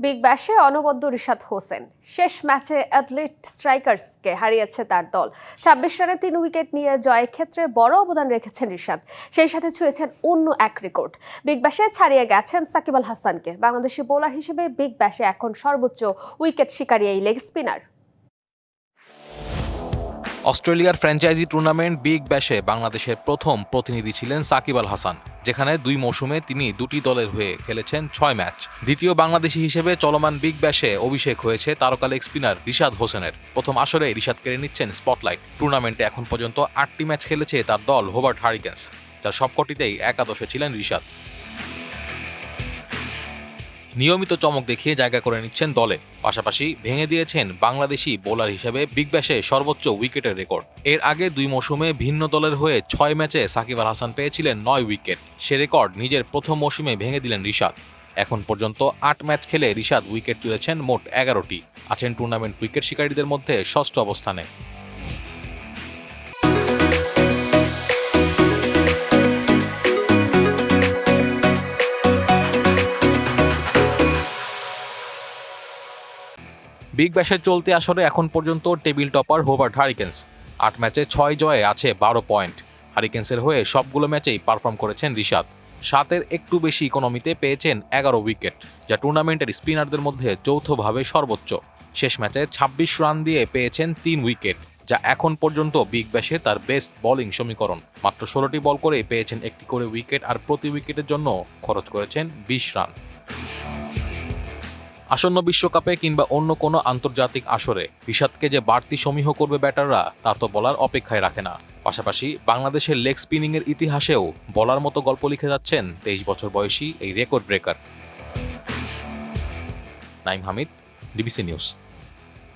Big ব্যাশে অনবদ্য রিশাদ হোসেন শেষ ম্যাচে অ্যাথলেট স্ট্রাইকার্সকে হারিয়েছে তার দল। ২৬ রানে ৩ উইকেট নিয়ে জয়ের ক্ষেত্রে বড় অবদান রেখেছেন রিশাদ, সেই সাথে ছুঁয়েছেন অন্য এক রেকর্ড। বিগ ব্যাশে ছাড়িয়ে গেছেন সাকিব আল হাসানকে। বাংলাদেশি বোলার হিসেবে বিগ ব্যাশে এখন সর্বোচ্চ উইকেট শিকারী এই লেগ স্পিনার। অস্ট্রেলিয়ার ফ্র্যাঞ্চাইজি টুর্নামেন্ট বিগ ব্যাশে বাংলাদেশের প্রথম প্রতিনিধি ছিলেন সাকিব আল হাসান, যেখানে ২ মৌসুমে তিনি দুটি দলের হয়ে খেলেছেন ৬ ম্যাচ। দ্বিতীয় বাংলাদেশি হিসেবে চলমান বিগ ব্যাশে অভিষেক হয়েছে তারকা লেগ স্পিনার রিশাদ হোসেনের। প্রথম আসরে রিশাদ কেড়ে নিচ্ছেন স্পটলাইট। টুর্নামেন্টে এখন পর্যন্ত ৮টি ম্যাচ খেলেছে তার দল হোবার্ট হারিকেন্স, যার সবকটিতেই একাদশে ছিলেন রিশাদ। নিয়মিত চমক দেখিয়ে জায়গা করে নিচ্ছেন দলে, পাশাপাশি ভেঙে দিয়েছেন বাংলাদেশি বোলার হিসেবে বিগ ব্যাশে সর্বোচ্চ উইকেটের রেকর্ড। এর আগে ২ মৌসুমে ভিন্ন দলের হয়ে ৬ ম্যাচে সাকিব আল হাসান পেয়েছিলেন ৯ উইকেট। সে রেকর্ড নিজের প্রথম মৌসুমে ভেঙে দিলেন রিশাদ। এখন পর্যন্ত ৮ ম্যাচ খেলে রিশাদ উইকেট তুলেছেন মোট ১১টি, আছেন টুর্নামেন্ট উইকেট শিকারীদের মধ্যে ষষ্ঠ অবস্থানে। বিগ ব্যাশের চলতি আসরে এখন পর্যন্ত টেবিল টপার হোবার্ট হারিকেন্স। ৮ ম্যাচে ৬ জয়ে আছে ১২ পয়েন্ট। হারিকেন্সের হয়ে সবগুলো ম্যাচেই পারফর্ম করেছেন রিশাদ। ৭-এর একটু বেশি ইকোনমিতে পেয়েছেন ১১ উইকেট, যা টুর্নামেন্টের স্পিনারদের মধ্যে যৌথভাবে সর্বোচ্চ। শেষ ম্যাচে ২৬ রান দিয়ে পেয়েছেন ৩ উইকেট, যা এখন পর্যন্ত বিগ ব্যাশে তার বেস্ট বোলিং সমীকরণ। মাত্র ১৬টি বল করে পেয়েছেন একটি করে উইকেট, আর প্রতি উইকেটের জন্য খরচ করেছেন ২০ রান। আসন্ন বিশ্বকাপে কিংবা অন্য কোনো আন্তর্জাতিক আসরে রিশাদকে যে বাড়তি সমীহ করবে ব্যাটাররা, তা তো বলার অপেক্ষায় রাখে না। পাশাপাশি বাংলাদেশের লেগ স্পিনিংয়ের ইতিহাসেও বলার মতো গল্প লিখে যাচ্ছেন ২৩ বছর বয়সী এই record breaker. Naim Hamid, DBC news.